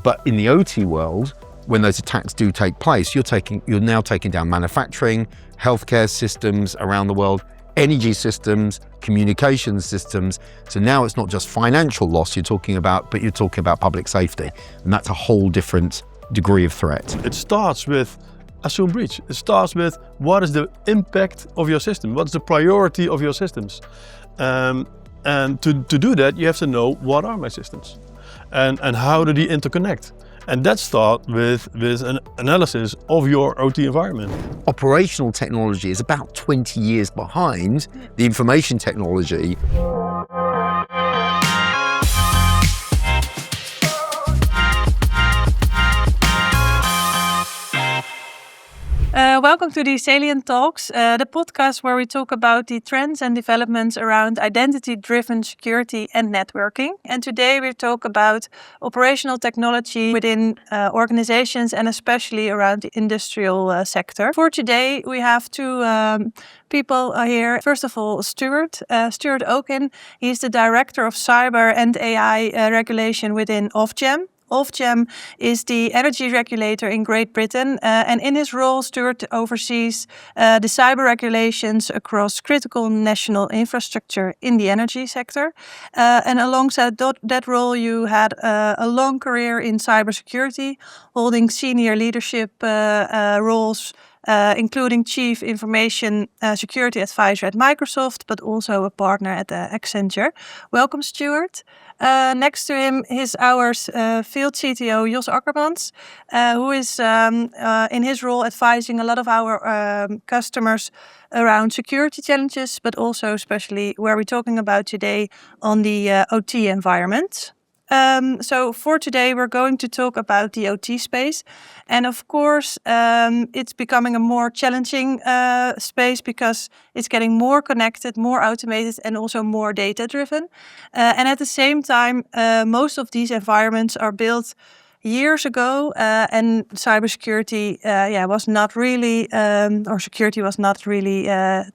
But in the OT world, when those attacks do take place, you're now taking down manufacturing, healthcare systems around the world, energy systems, communication systems. So now it's not just financial loss you're talking about, but you're talking about public safety. And that's a whole different degree of threat. It starts with assume breach. It starts with what is the impact of your system? What's the priority of your systems? And to do that, you have to know what are my systems and how do they interconnect? And that starts with an analysis of your OT environment. Operational technology is about 20 years behind the information technology. Welcome to the Xalient Talks, the podcast where we talk about the trends and developments around identity-driven security and networking. And today we talk about operational technology within organizations and especially around the industrial sector. For today, we have two people here. First of all, Stuart Okin. He's the Director of Cyber and AI Regulation within Ofgem. Ofgem is the energy regulator in Great Britain, and in his role, Stuart oversees the cyber regulations across critical national infrastructure in the energy sector. And alongside that role, you had a long career in cybersecurity, holding senior leadership roles, including Chief Information Security Advisor at Microsoft, but also a partner at Accenture. Welcome, Stuart. Next to him is our field CTO, Jos Akkermans, who is in his role advising a lot of our customers around security challenges, but also especially where we're talking about today on the OT environment. So for today, we're going to talk about the OT space. And of course, it's becoming a more challenging space because it's getting more connected, more automated, and also more data-driven. And at the same time, most of these environments are built years ago, and cybersecurity, was not really, or security was not really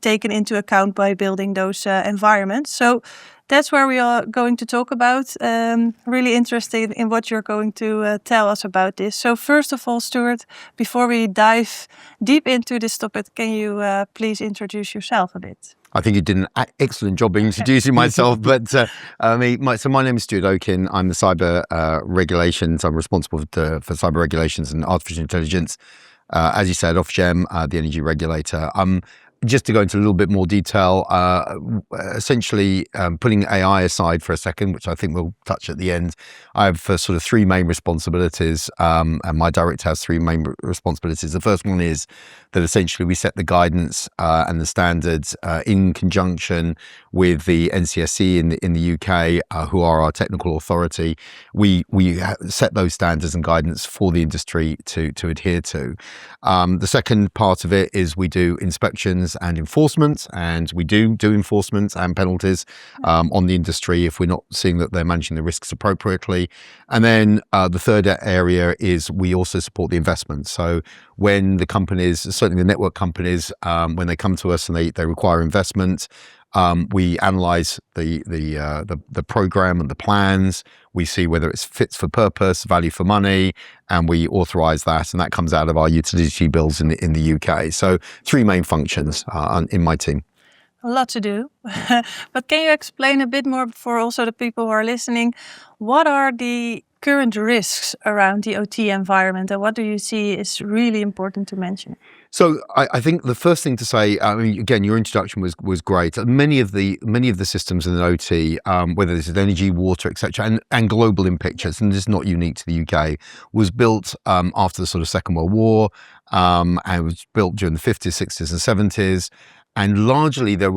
taken into account by building those environments. So that's where we are going to talk about. Really interested in what you're going to tell us about this. So first of all, Stuart, before we dive deep into this topic, can you please introduce yourself a bit? I think you did an excellent job introducing myself, but my name is Stuart Okin. I'm the cyber regulations. I'm responsible for cyber regulations and artificial intelligence. As you said, Ofgem, the energy regulator. Just to go into a little bit more detail, essentially putting AI aside for a second, which I think we'll touch at the end, I have sort of three main responsibilities, and my director has three main responsibilities. The first one is that essentially we set the guidance and the standards in conjunction with the NCSC in the UK, who are our technical authority. We set those standards and guidance for the industry to adhere to. The second part of it is we do inspections and enforcement, and we do enforcement and penalties on the industry if we're not seeing that they're managing the risks appropriately. And then the third area is we also support the investment. So when the companies, certainly the network companies, when they come to us and they require investment, we analyze the program and the plans. We see whether it's fits for purpose, value for money, and we authorize that. And that comes out of our utility bills in the UK. So three main functions in my team. A lot to do. But can you explain a bit more for also the people who are listening? What are the current risks around the OT environment, and what do you see is really important to mention? So I think the first thing to say, I mean, again, your introduction was great. Many of the systems in the OT, whether this is energy, water, etc., and global in pictures, and this is not unique to the UK, was built after the sort of Second World War, and was built during the 50s, 60s, and 70s. And largely there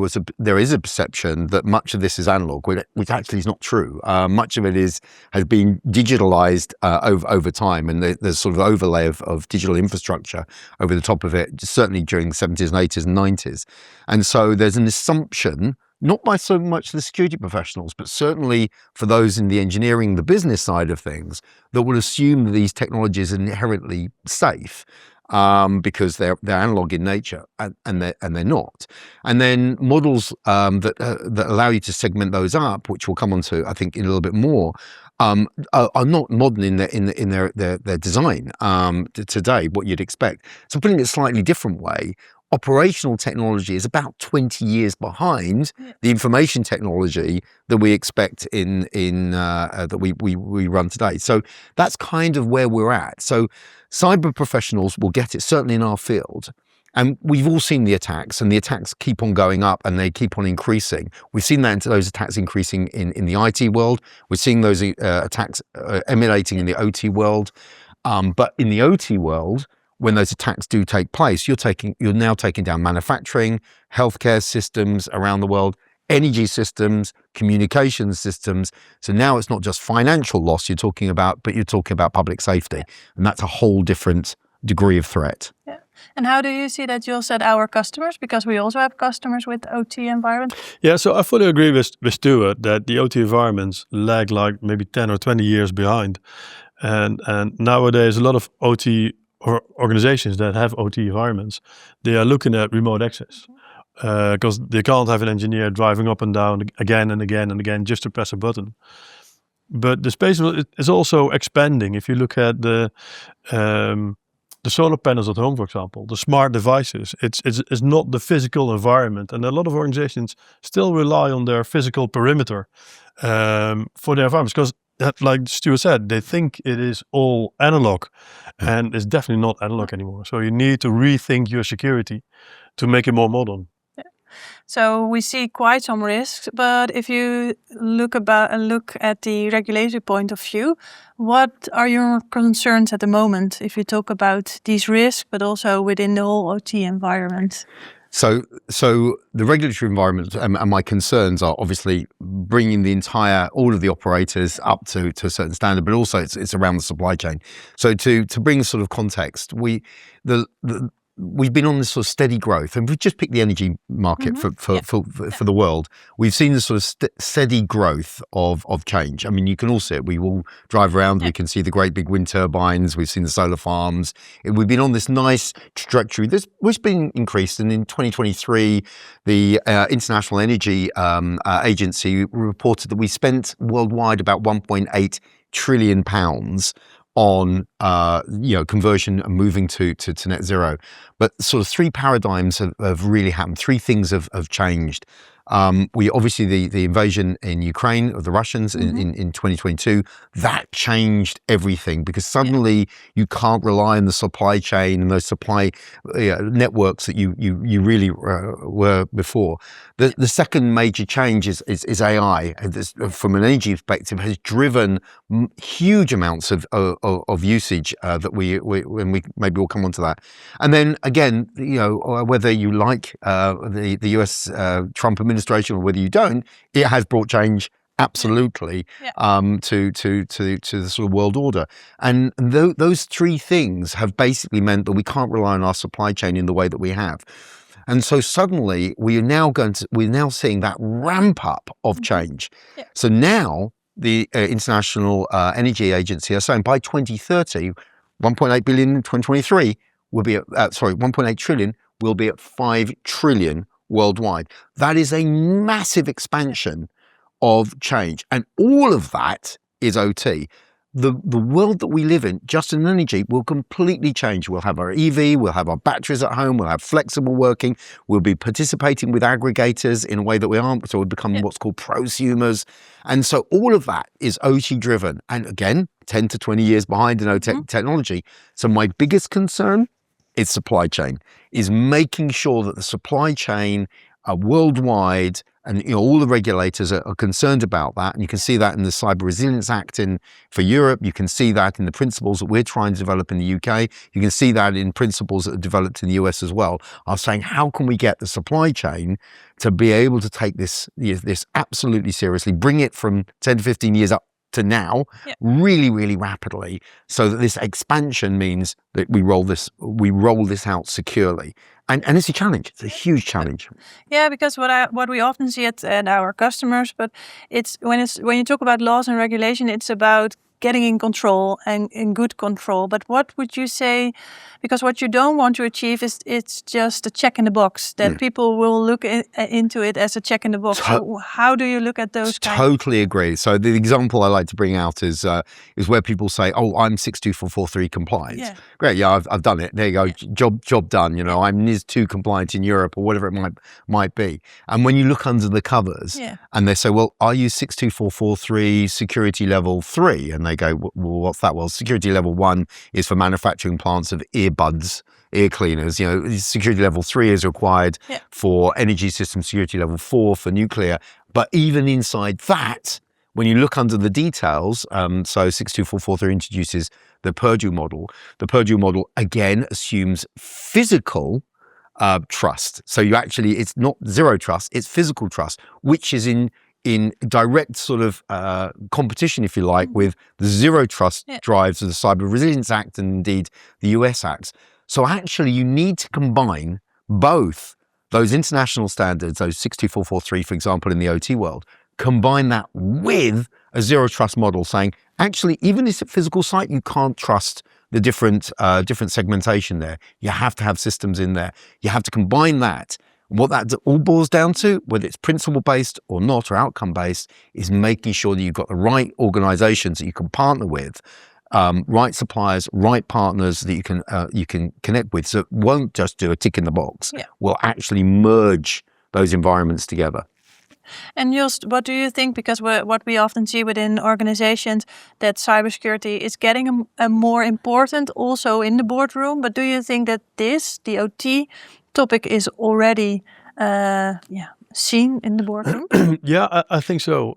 is a perception that much of this is analog, which actually is not true. Much of it has been digitalized over time, and there's sort of overlay of digital infrastructure over the top of it, certainly during the 70s and 80s and 90s. And so there's an assumption, not by so much the security professionals, but certainly for those in the engineering, the business side of things, that will assume that these technologies are inherently safe. Because they're analog in nature, and they're not. And then models that allow you to segment those up, which we'll come on to, I think, in a little bit more, are not modern in their design today. What you'd expect. So putting it a slightly different way, operational technology is about 20 years behind the information technology that we expect that we run today. So that's kind of where we're at. So cyber professionals will get it, certainly in our field. And we've all seen the attacks, and the attacks keep on going up and they keep on increasing. We've seen those attacks increasing in the IT world. We're seeing those attacks emulating in the OT world. But in the OT world, when those attacks do take place, you're now taking down manufacturing, healthcare systems around the world, energy systems, communication systems. So now it's not just financial loss you're talking about, but you're talking about public safety. And that's a whole different degree of threat. Yeah. And how do you see that, Jos, at our customers? Because we also have customers with OT environments. Yeah, so I fully agree with Stuart that the OT environments lag like maybe 10 or 20 years behind. And nowadays, a lot of OT organizations that have OT environments, they are looking at remote access. Because they can't have an engineer driving up and down again and again and again just to press a button. But the space is also expanding. If you look at the solar panels at home, for example, the smart devices, it's not the physical environment. And a lot of organizations still rely on their physical perimeter for their environments. Because, like Stuart said, they think it is all analog. And it's definitely not analog anymore. So you need to rethink your security to make it more modern. So we see quite some risks, but if you look at the regulatory point of view, what are your concerns at the moment if you talk about these risks, but also within the whole OT environment? So the regulatory environment and my concerns are obviously bringing all of the operators up to a certain standard, but also it's around the supply chain. So to bring sort of context, we've been on this sort of steady growth, and we've just picked the energy market for the world. We've seen this sort of steady growth of change. I mean, you can all see it. We all drive around. We can see the great big wind turbines. We've seen the solar farms. We've been on this nice trajectory which has been increased. And in 2023, the International Energy Agency reported that we spent worldwide about £1.8 trillion on conversion and moving to net zero. But sort of three paradigms have really happened. Three things have changed. We obviously the invasion in Ukraine of the Russians in 2022, that changed everything, because suddenly you can't rely on the supply chain and those supply networks that you really were before. The second major change is AI. This, from an energy perspective, has driven huge amounts of usage that we maybe we'll come on to that. And then again, whether you like the US Trump administration or whether you don't, it has brought change absolutely to the sort of world order. And those three things have basically meant that we can't rely on our supply chain in the way that we have. And so suddenly we're now seeing that ramp up of change. So now the International Energy Agency are saying by 2030, 1.8 billion in 2023 will be at 1.8 trillion will be at 5 trillion worldwide. That is a massive expansion of change, and all of that is OT. The world that we live in, just in energy, will completely change. We'll have our EV, we'll have our batteries at home, we'll have flexible working, we'll be participating with aggregators in a way that we aren't, so we'll become what's called prosumers. And so all of that is OT driven, and again, 10 to 20 years behind in OT technology. So my biggest concern is supply chain, is making sure that the supply chain worldwide, and all the regulators are concerned about that. And you can see that in the Cyber Resilience Act for Europe. You can see that in the principles that we're trying to develop in the UK. You can see that in principles that are developed in the US as well. Are saying, how can we get the supply chain to be able to take this absolutely seriously, bring it from 10 to 15 years up to now really, really rapidly, so that this expansion means that we roll this out securely. And it's a challenge. It's a huge challenge. Yeah, because what we often see at our customers, but it's when you talk about laws and regulation, it's about getting in control and in good control. But what would you say? Because what you don't want to achieve is it's just a check in the box that people will look into it as a check in the box. So how do you look at those? Totally agree. So the example I like to bring out is where people say, "Oh, I'm 62443 compliant." Yeah. Great, yeah, I've done it. There you go, job done. You know, I'm NIS2 compliant in Europe or whatever it might be. And when you look under the covers, and they say, "Well, are you 62443 security level 3?" And they go, "Well, what's that?" Well, security level 1 is for manufacturing plants of earbuds, ear cleaners. You know, security level 3 is required for energy system, security level 4 for nuclear. But even inside that, when you look under the details, so 62443 introduces the Purdue model. The Purdue model, again, assumes physical trust. So it's not zero trust, it's physical trust, which is in direct sort of competition, if you like, with the zero trust drives of the Cyber Resilience Act and indeed the US acts. So actually you need to combine both those international standards, those 62443, for example, in the OT world, combine that with a zero trust model saying, actually, even if it's a physical site, you can't trust the different segmentation there. You have to have systems in there. You have to combine that. What that all boils down to, whether it's principle-based or not, or outcome-based, is making sure that you've got the right organizations that you can partner with, right suppliers, right partners that you can connect with. So it won't just do a tick in the box. We'll actually merge those environments together. And Jos, what do you think? Because what we often see within organizations, that cybersecurity is getting a more important also in the boardroom. But do you think that the OT topic is already seen in the boardroom? Yeah, I think so.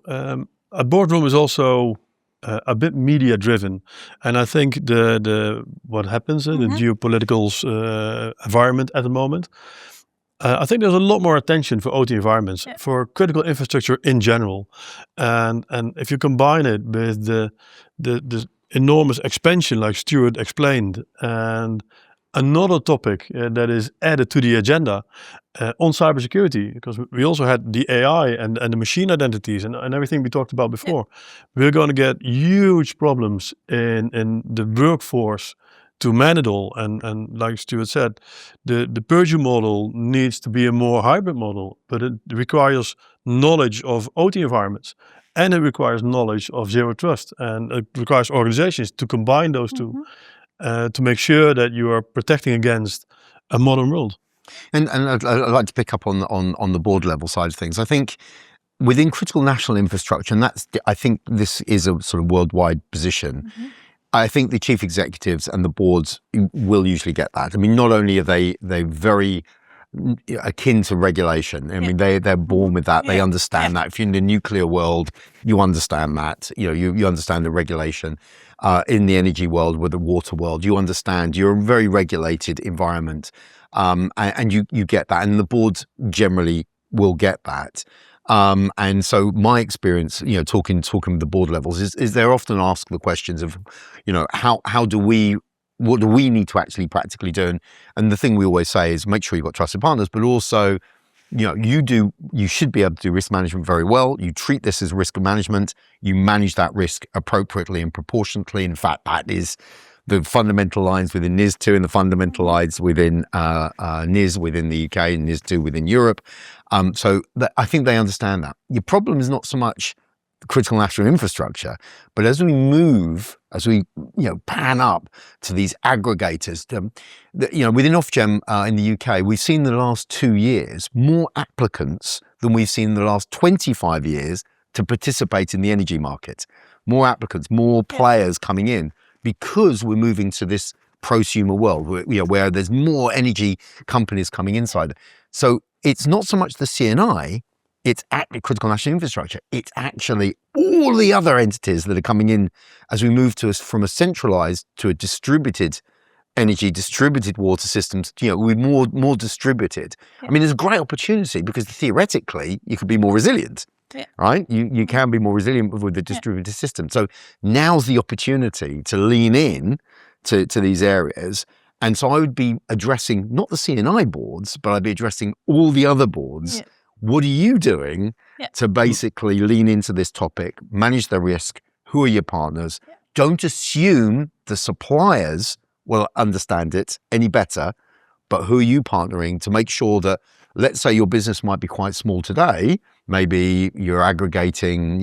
A boardroom is also a bit media driven, and I think the what happens the geopolitical environment at the moment. I think there's a lot more attention for OT environments, for critical infrastructure in general, and if you combine it with the enormous expansion, like Stuart explained, and another topic that is added to the agenda on cybersecurity, because we also had the AI and the machine identities and everything we talked about before. We're going to get huge problems in the workforce to manage it all. And like Stuart said, the Purdue model needs to be a more hybrid model, but it requires knowledge of OT environments, and it requires knowledge of zero trust, and it requires organizations to combine those two to make sure that you are protecting against a modern world. And I'd like to pick up on the board level side of things. I think within critical national infrastructure, and I think this is a sort of worldwide position. I think the chief executives and the boards will usually get that. I mean, not only are they very akin to regulation. I mean, they're born with that. They understand that. If you're in the nuclear world, you understand that. You know, you understand the regulation. In the energy world, with the water world, you understand. You're a very regulated environment, and you get that. And the boards generally will get that. And so my experience, you know, talking with the board levels is they're often asked the questions of, you know, what do we need to actually practically do? And the thing we always say is make sure you've got trusted partners, but also, you know, you should be able to do risk management very well. You treat this as risk management. You manage that risk appropriately and proportionately. In fact, that is the fundamental lines within NIS2 and the fundamental lines within NIS within the UK and NIS2 within Europe. So I think they understand that. Your problem is not so much critical national infrastructure, but as we pan up to these aggregators, within Ofgem in the UK, we've seen in the last 2 years more applicants than we've seen in the last 25 years to participate in the energy market. More applicants, more players coming in, because we're moving to this prosumer world where there's more energy companies coming inside. So it's not so much the CNI, it's actually critical national infrastructure. It's actually all the other entities that are coming in as we move from a centralized to a distributed energy, distributed water systems, we're more distributed. I mean, there's a great opportunity because theoretically you could be more resilient. Right? You can be more resilient with the distributed system. So now's the opportunity to lean in to these areas. And so I would be addressing not the CNI boards, but I'd be addressing all the other boards. What are you doing to basically lean into this topic, manage the risk? Who are your partners? don't assume the suppliers will understand it any better, but who are you partnering to make sure that, let's say your business might be quite small today, maybe you're aggregating,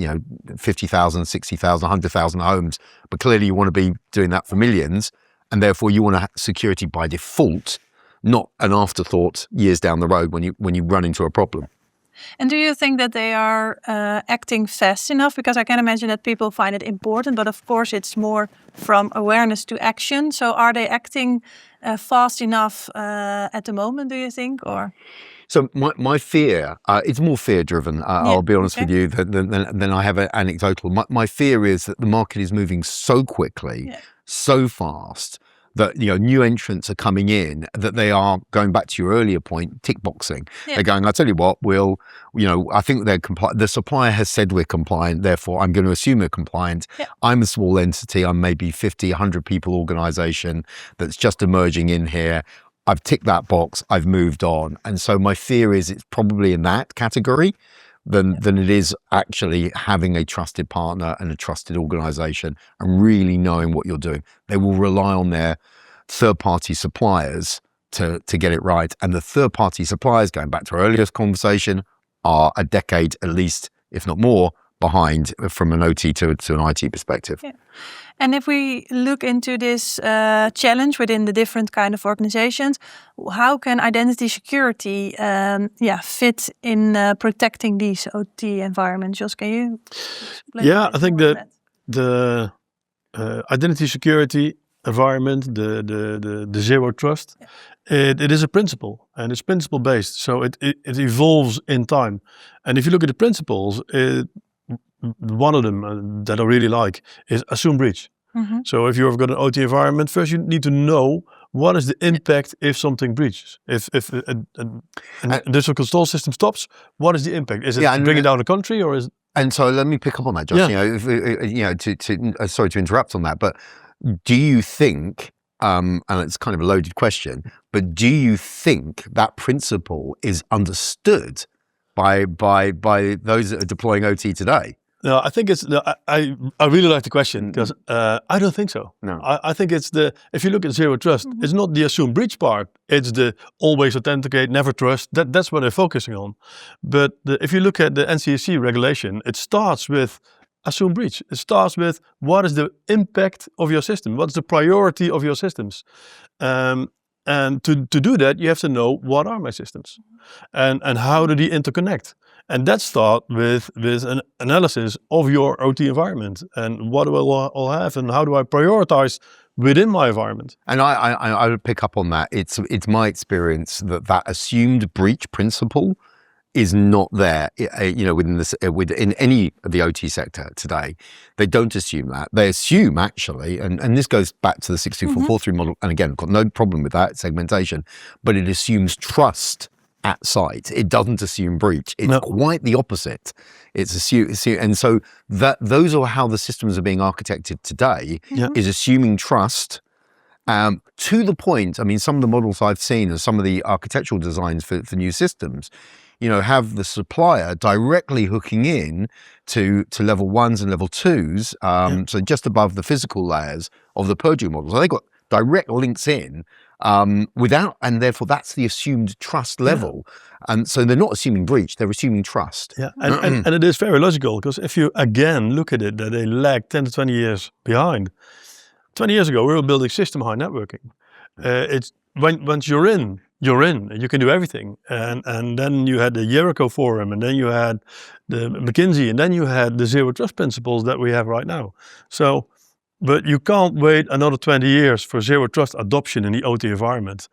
50,000, 60,000, 100,000 homes, but clearly you want to be doing that for millions, and therefore you want to have security by default, not an afterthought years down the road when you run into a problem. And do you think that they are acting fast enough? Because I can imagine that people find it important, but of course it's more from awareness to action. So are they acting fast enough at the moment, do you think? Or so my fear, it's more fear driven. I'll be honest with you than I have anecdotal. My fear is that the market is moving so quickly, so fast, that new entrants are coming in, that they are, going back to your earlier point, tick boxing. They're going, I tell you what, I think they're compliant. The supplier has said we're compliant, therefore I'm going to assume we're compliant. I'm a small entity. I'm maybe 50, 100 people organization that's just emerging in here. I've ticked that box. I've moved on. And so my fear is it's probably in that category than it is actually having a trusted partner and a trusted organization and really knowing what you're doing. They will rely on their third-party suppliers to get it right. And the third-party suppliers, going back to our earlier conversation, are a decade at least, if not more, behind from an OT to an IT perspective. And if we look into this challenge within the different kind of organizations, how can identity security fit in protecting these OT environments? Jos, can you explain? I think the identity security environment, the zero trust, it is a principle, and it's principle based. So it evolves in time. And if you look at the principles, one of them that I really like is assume breach. So if you've got an OT environment, first you need to know what is the impact if something breaches. If an digital control system stops, what is the impact? Is it bringing down the country, or is it? And so let me pick up on that, Josh. Sorry to interrupt on that, but do you think, and it's kind of a loaded question, but do you think that principle is understood by those that are deploying OT today? No, I think it's. I really like the question because I don't think so. No, I think it's if you look at zero trust, it's not the assume breach part. It's the always authenticate, never trust. That's what they're focusing on. But if you look at the NCSC regulation, it starts with assume breach. It starts with what is the impact of your system? What's the priority of your systems? And to do that, you have to know what are my systems, and how do they interconnect. And that starts with an analysis of your OT environment and what do I all have and how do I prioritize within my environment. And I would pick up on that. It's my experience that assumed breach principle is not there, within any of the OT sector today. They don't assume that. They assume actually, and this goes back to the 62443 model, and again, I've got no problem with that segmentation, but it assumes trust at site. It doesn't assume breach. It's quite the opposite. It's assume, and so those are how the systems are being architected today, is assuming trust. To the point, I mean, some of the models I've seen and some of the architectural designs for new systems, have the supplier directly hooking in to level 1s and level 2s, so just above the physical layers of the purging model. So they've got direct links in and therefore that's the assumed trust level. And so they're not assuming breach, they're assuming trust. And it is very logical, because if you again look at it, that they lag 10 to 20 years behind. 20 years ago, we were building system high networking. It's once you're in, you can do everything. And then you had the Jericho Forum, and then you had the McKinsey, and then you had the zero trust principles that we have right now. So, but you can't wait another 20 years for zero trust adoption in the OT environment,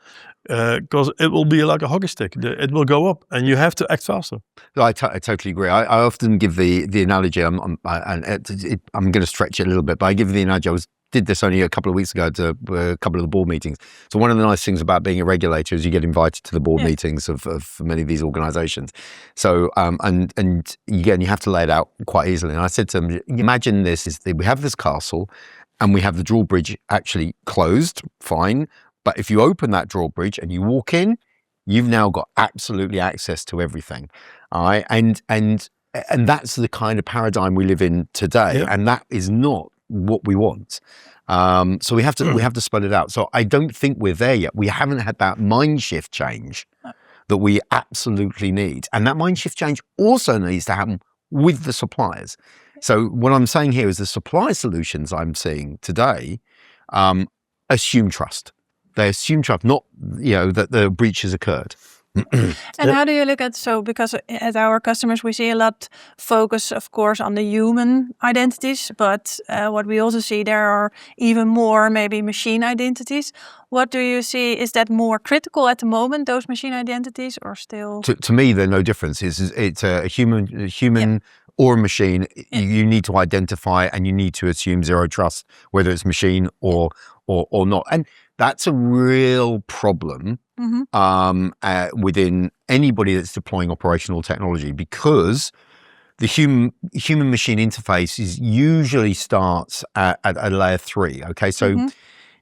because it will be like a hockey stick. It will go up, and you have to act faster. I totally agree. I often give the analogy. I'm going to stretch it a little bit, but I give the analogy. I did this only a couple of weeks ago to a couple of the board meetings. So one of the nice things about being a regulator is you get invited to the board meetings of many of these organizations. So, and again, you have to lay it out quite easily. And I said to them, imagine this, we have this castle and we have the drawbridge actually closed, fine. But if you open that drawbridge and you walk in, you've now got absolutely access to everything. All right. And that's the kind of paradigm we live in today. And that is not what we want. So we have to spell it out. So I don't think we're there yet. We haven't had that mind shift change that we absolutely need. And that mind shift change also needs to happen with the suppliers. So what I'm saying here is the supply solutions I'm seeing today assume trust. They assume trust, not that the breach has occurred. And how do you look at, because at our customers we see a lot focus, of course, on the human identities, but what we also see, there are even more maybe machine identities. What do you see? Is that more critical at the moment, those machine identities, or still? To me, they're no difference. It's a human or a machine. You need to identify and you need to assume zero trust, whether it's machine or not. And that's a real problem within anybody that's deploying operational technology, because the human-machine interface usually starts at a layer 3. Okay, so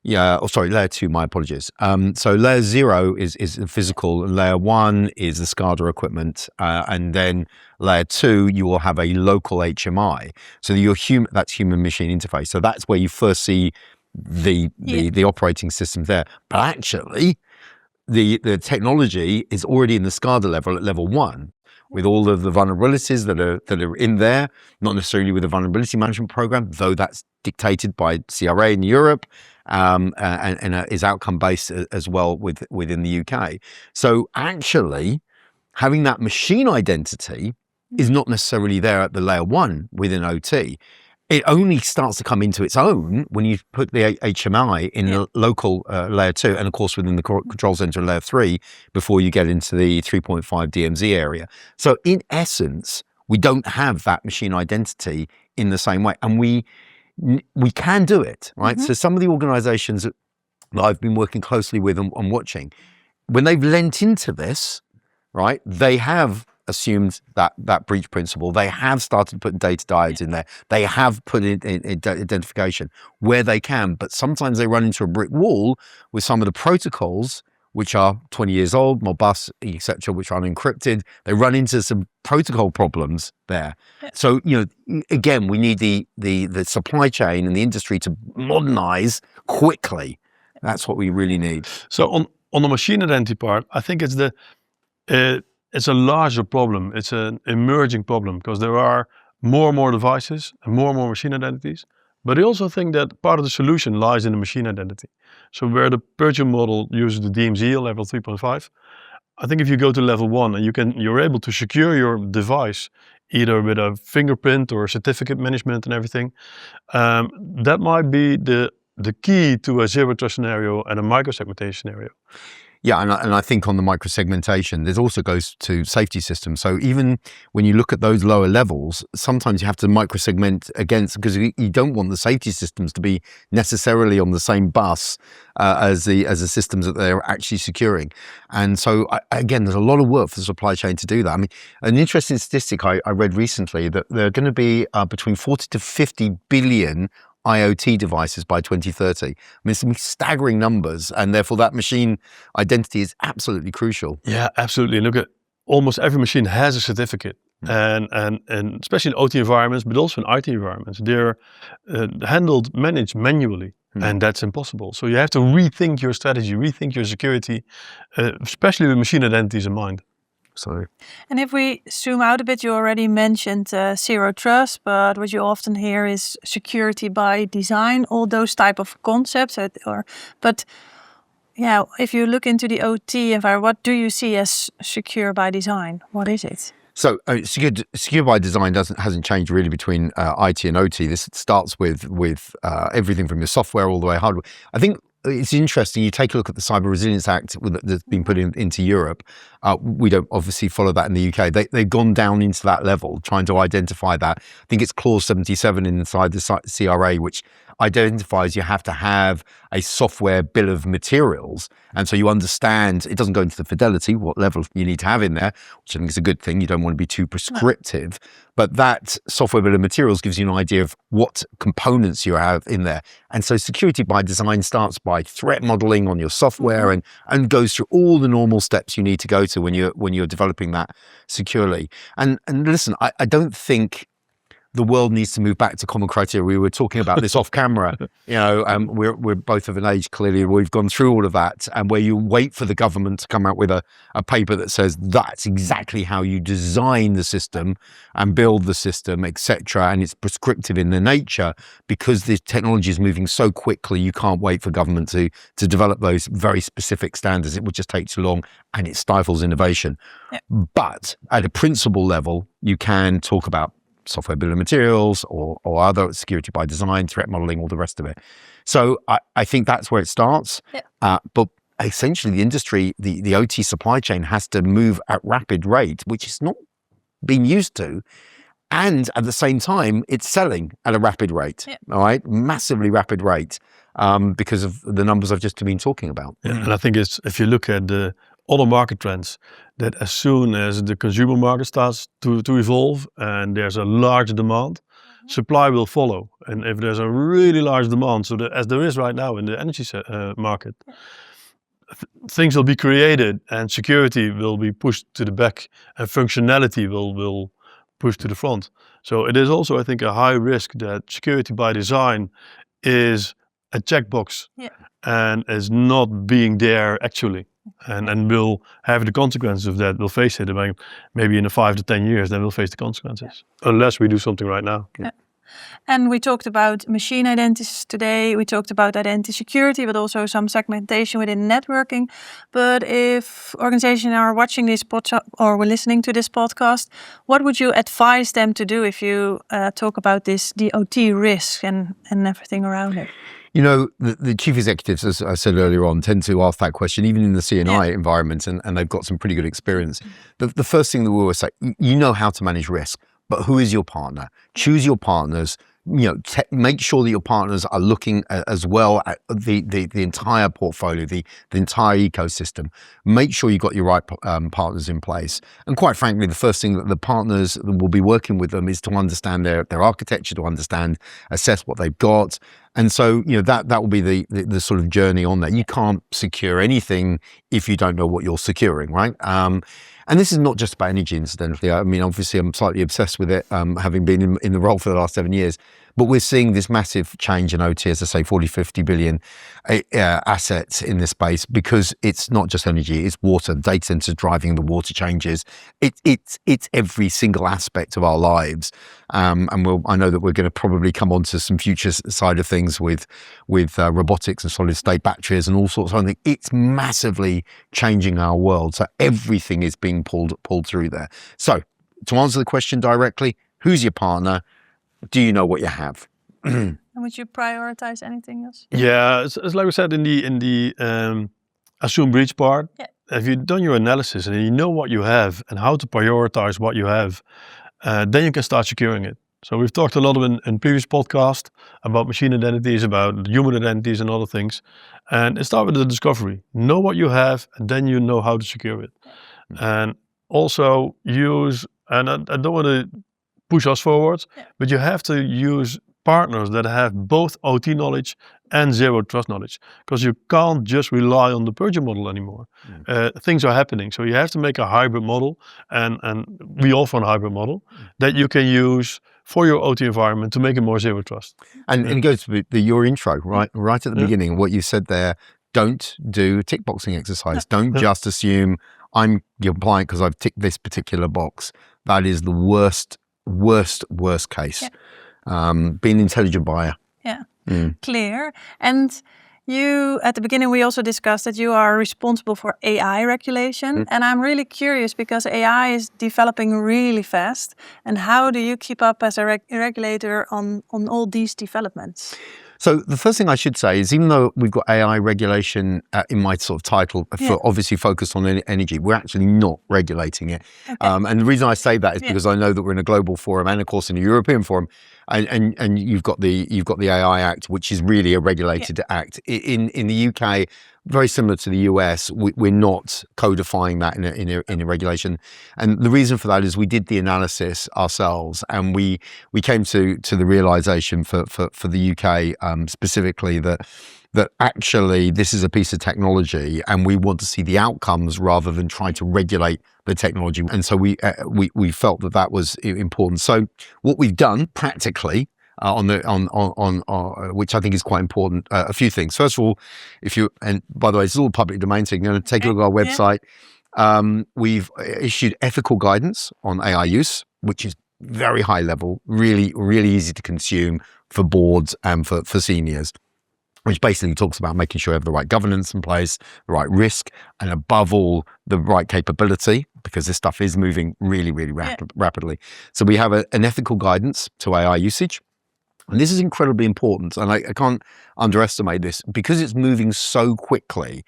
layer 2. My apologies. So layer 0 is the physical, and layer 1 is the SCADA equipment, and then layer 2 you will have a local HMI. So that's human-machine interface. So that's where you first see the operating systems there. But actually, the technology is already in the SCADA level at level 1, with all of the vulnerabilities that are in there, not necessarily with a vulnerability management program, though that's dictated by CRA in Europe, and is outcome based as well within the UK. So actually, having that machine identity is not necessarily there at the layer 1 within OT. It only starts to come into its own when you put the HMI in the local layer 2, and of course within the control center layer 3, before you get into the 3.5 DMZ area. So in essence, we don't have that machine identity in the same way, and we can do it, right? So some of the organizations that I've been working closely with and watching, when they've lent into this, right, they have assumed that breach principle. They have started putting data diodes in there. They have put in identification where they can, but sometimes they run into a brick wall with some of the protocols which are 20 years old, Modbus, etc., which are unencrypted. They run into some protocol problems there. So, again, we need the supply chain and the industry to modernize quickly. That's what we really need. So on the machine identity part, I think it's a larger problem. It's an emerging problem because there are more and more devices and more machine identities. But I also think that part of the solution lies in the machine identity. So where the Purgeon model uses the DMZ level 3.5, I think if you go to level 1 and you're able to secure your device either with a fingerprint or certificate management and everything, that might be the key to a zero trust scenario and a microsegmentation scenario. Yeah, and I think on the microsegmentation, this also goes to safety systems. So even when you look at those lower levels, sometimes you have to microsegment against, because you don't want the safety systems to be necessarily on the same bus as the systems that they're actually securing. And so again, there's a lot of work for the supply chain to do that. I mean, an interesting statistic I read recently that there are going to be between 40 to 50 billion IoT devices by 2030. I mean, some staggering numbers, and therefore that machine identity is absolutely crucial. Yeah, absolutely. Look at almost every machine has a certificate, and especially in OT environments, but also in IT environments, they're managed manually, and that's impossible. So you have to rethink your strategy, rethink your security, especially with machine identities in mind. So, and if we zoom out a bit, you already mentioned zero trust, but what you often hear is security by design, all those type of concepts. But if you look into the OT environment, what do you see as secure by design? What is it? So secure by design hasn't changed really between IT and OT. This starts with everything from your software all the way hardware. I think it's interesting. You take a look at the Cyber Resilience Act that's been put into Europe. We don't obviously follow that in the UK. They've gone down into that level, trying to identify that. I think it's clause 77 inside the CRA, which identifies you have to have a software bill of materials. And so you understand, it doesn't go into the fidelity, what level you need to have in there, which I think is a good thing. You don't want to be too prescriptive. But that software bill of materials gives you an idea of what components you have in there. And so security by design starts by threat modeling on your software and goes through all the normal steps you need to go to when you're developing that securely. And listen, I don't think the world needs to move back to common criteria. We were talking about this off camera. We're both of an age, clearly. We've gone through all of that, and where you wait for the government to come out with a paper that says that's exactly how you design the system and build the system, etc. And it's prescriptive in their nature because the technology is moving so quickly. You can't wait for government to develop those very specific standards. It would just take too long, and it stifles innovation. Yeah. But at a principle level, you can talk about software bill of materials or other security by design, threat modeling, all the rest of it. So I think that's where it starts. Yeah. But essentially the industry, the OT supply chain has to move at rapid rate, which is not being used to. And at the same time, it's selling at a rapid rate, Yeah. all right? Massively rapid rate because of the numbers I've just been talking about. Yeah, and I think it's, if you look at the other market trends, that as soon as the consumer market starts to evolve and there's a large demand, supply will follow. And if there's a really large demand, so as there is right now in the energy market, things will be created and security will be pushed to the back and functionality will push to the front. So it is also, I think, a high risk that security by design is a checkbox and is not being there actually. And will have the consequences of that. We'll face it maybe in 5 to 10 years, then we'll face the consequences. Unless we do something right now. Yeah. And we talked about machine identities today. We talked about identity security, but also some segmentation within networking. But if organizations are watching this podcast or were listening to this podcast, what would you advise them to do if you talk about the OT risk and everything around it? The chief executives, as I said earlier on, tend to ask that question, even in the C&I environment, and they've got some pretty good experience. The first thing that we always say, you know how to manage risk, but who is your partner? Choose your partners. Make sure that your partners are looking as well at the entire portfolio, the entire ecosystem. Make sure you've got your right partners in place. And quite frankly, the first thing that the partners that will be working with them is to understand their architecture, to assess what they've got. And so, that will be the sort of journey on that. You can't secure anything if you don't know what you're securing, right? And this is not just about energy, incidentally. I mean, obviously, I'm slightly obsessed with it, having been in the role for the last 7 years. But we're seeing this massive change in OT, as I say, 40, 50 billion assets in this space, because it's not just energy, it's water, data centers driving the water changes. It's every single aspect of our lives. And I know that we're going to probably come on to some future side of things with robotics and solid state batteries and all sorts of things. It's massively changing our world. So everything is being pulled through there. So to answer the question directly, who's your partner? Do you know what you have? And would you prioritize anything else? Yeah, it's like we said in the assume breach part. Yeah. If you've done your analysis and you know what you have and how to prioritize what you have, then you can start securing it. So we've talked a lot in previous podcasts about machine identities, about human identities and other things. And it starts with the discovery. Know what you have, and then you know how to secure it. And also use, and I don't want to push us forward, but you have to use partners that have both OT knowledge and zero trust knowledge, because you can't just rely on the Purger model anymore. Things are happening, so you have to make a hybrid model, and we offer a hybrid model that you can use for your OT environment to make it more zero trust. And it goes to your intro, right at the beginning, what you said there. Don't do a tick boxing exercise. Don't just assume I'm compliant because I've ticked this particular box. That is the worst case. Be an intelligent buyer. Clear. And you, at the beginning, we also discussed that you are responsible for AI regulation. And I'm really curious because AI is developing really fast. And how do you keep up as a regulator on all these developments? So the first thing I should say is, even though we've got AI regulation in my sort of title, for obviously focused on energy, we're actually not regulating it. Okay. And the reason I say that is because I know that we're in a global forum and, of course, in a European forum, and you've got the AI Act, which is really a regulated act. In the UK, very similar to the US, we're not codifying that in a regulation. And the reason for that is we did the analysis ourselves, and we came to the realization for the UK specifically that that actually this is a piece of technology and we want to see the outcomes rather than try to regulate the technology. And so we felt that was important. So what we've done practically which I think is quite important, a few things. First of all, and by the way, it's all public domain, so you can take a look at our website. We've issued ethical guidance on AI use, which is very high level, really, really easy to consume for boards and for seniors, which basically talks about making sure you have the right governance in place, the right risk, and above all, the right capability, because this stuff is moving really, really rapidly. So we have an ethical guidance to AI usage. And this is incredibly important, and I can't underestimate this because it's moving so quickly.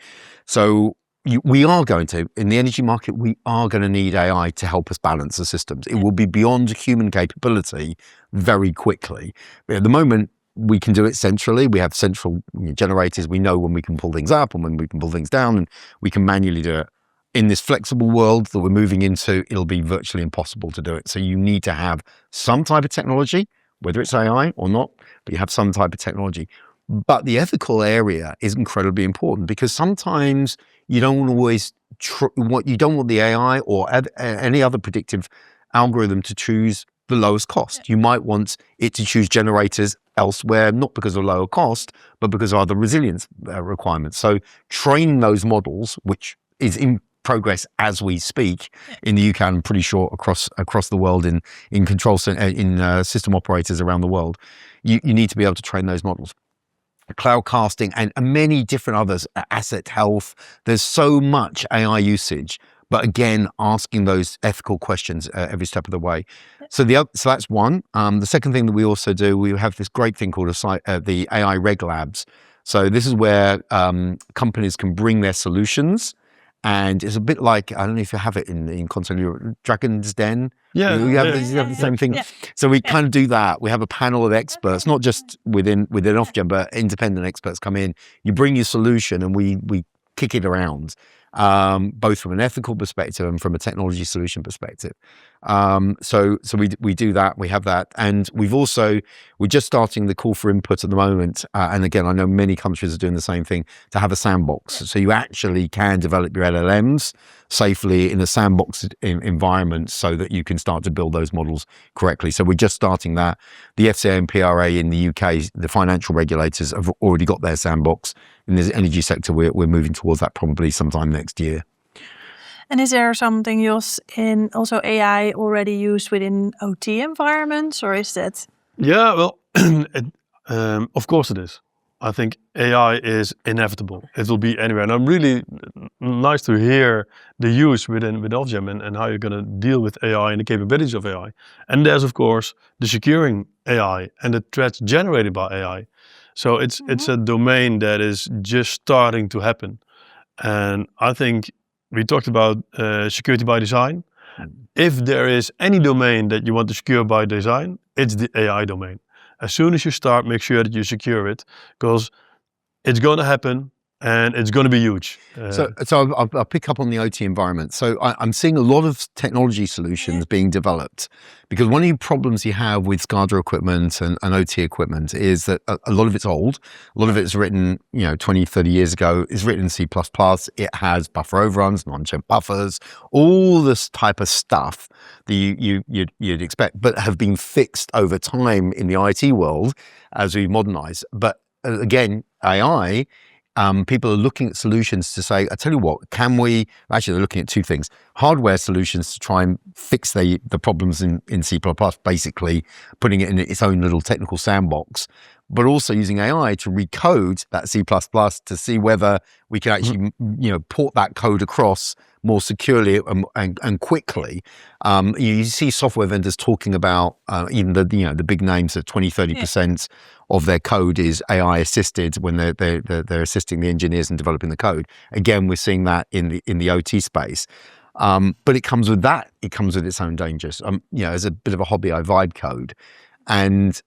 So we are going to, in the energy market, we are going to need AI to help us balance the systems. It will be beyond human capability very quickly. But at the moment, we can do it centrally. We have central generators. We know when we can pull things up and when we can pull things down, and we can manually do it. In this flexible world that we're moving into, it'll be virtually impossible to do it. So you need to have some type of technology, whether it's AI or not, but you have some type of technology. But the ethical area is incredibly important because sometimes you don't always you don't want the AI or any other predictive algorithm to choose the lowest cost. You might want it to choose generators elsewhere, not because of lower cost, but because of other resilience requirements. So training those models, which is in progress as we speak in the UK, I'm pretty sure across the world in system operators around the world, you need to be able to train those models. Cloud casting and many different others, asset health. There's so much AI usage, but again, asking those ethical questions every step of the way. So that's one. The second thing that we also do, we have this great thing called the AI Reg Labs. So this is where companies can bring their solutions. And it's a bit like, I don't know if you have it in continental Europe, Dragon's Den. Yeah, you have the same thing. Yeah. So we kind of do that. We have a panel of experts, not just within Ofgem, but independent experts come in. You bring your solution and we kick it around, both from an ethical perspective and from a technology solution perspective. So we do that. We have that, and we're just starting the call for input at the moment. And again, I know many countries are doing the same thing, to have a sandbox, so you actually can develop your LLMs safely in a sandbox environment, so that you can start to build those models correctly. So we're just starting that. The FCA and PRA in the UK, the financial regulators, have already got their sandbox. In the energy sector, we're moving towards that probably sometime next year. And is there something, Jos, in also AI already used within OT environments, or is that? Yeah, well, of course it is. I think AI is inevitable. It will be anywhere. And I'm really nice to hear the use with Ofgem and how you're going to deal with AI and the capabilities of AI. And there's, of course, the securing AI and the threats generated by AI. So it's a domain that is just starting to happen. And I think we talked about security by design. If there is any domain that you want to secure by design, it's the AI domain. As soon as you start, make sure that you secure it, because it's going to happen and it's going to be huge. So I'll pick up on the OT environment. So I'm seeing a lot of technology solutions being developed, because one of the problems you have with SCADA equipment and OT equipment is that a lot of it's old. A lot of it's written, 20, 30 years ago. It's written in C++. It has buffer overruns, non-check buffers, all this type of stuff that you'd expect, but have been fixed over time in the IT world as we modernize. But again, AI, people are looking at solutions to say, I tell you what, they're looking at two things: hardware solutions to try and fix the problems in C++, basically putting it in its own little technical sandbox, but also using AI to recode that C++ to see whether we can actually, port that code across more securely and quickly. You see software vendors talking about even the big names at 20-30% of their code is AI assisted when they're assisting the engineers in developing the code. Again, we're seeing that in the OT space. But it comes with that. It comes with its own dangers. As a bit of a hobby, I vibe code. And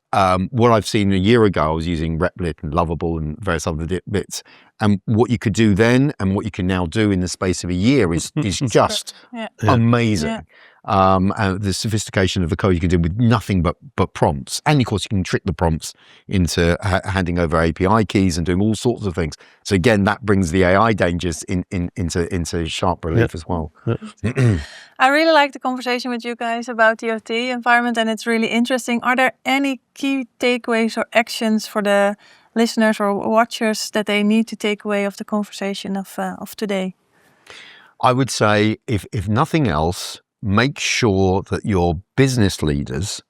what I've seen a year ago, I was using Replit and Lovable and various other bits. And what you could do then and what you can now do in the space of a year is just amazing. and the sophistication of the code you can do with nothing but prompts. And of course, you can trick the prompts into handing over API keys and doing all sorts of things. So again, that brings the AI dangers into sharp relief as well. I really like the conversation with you guys about the OT environment, and it's really interesting. Are there any key takeaways or actions for the listeners or watchers that they need to take away of the conversation of today? I would say, if nothing else, make sure that your business leaders,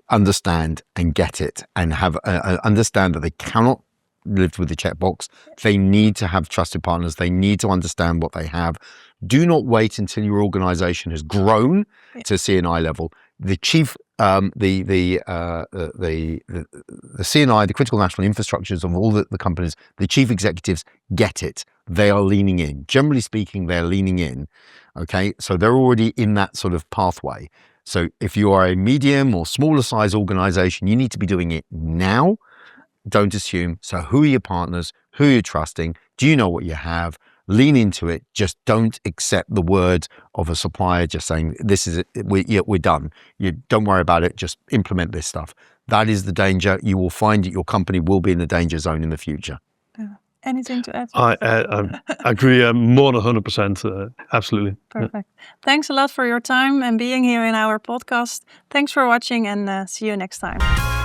understand and get it, and have understand that they cannot live with the checkbox. They need to have trusted partners. They need to understand what they have. Do not wait until your organization has grown to C&I level. The chief, the C&I, the critical national infrastructures of all the companies, the chief executives get it. They are leaning in. Generally speaking, they're leaning in. Okay, so they're already in that sort of pathway. So if you are a medium or smaller size organization, you need to be doing it now. Don't assume. So who are your partners? Who are you trusting? Do you know what you have? Lean into it. Just don't accept the word of a supplier just saying, this is it, we're done. You don't worry about it. Just implement this stuff. That is the danger. You will find that your company will be in the danger zone in the future. Anything to add? I agree more than 100%. Absolutely. Perfect. Thanks a lot for your time and being here in our podcast. Thanks for watching, and see you next time.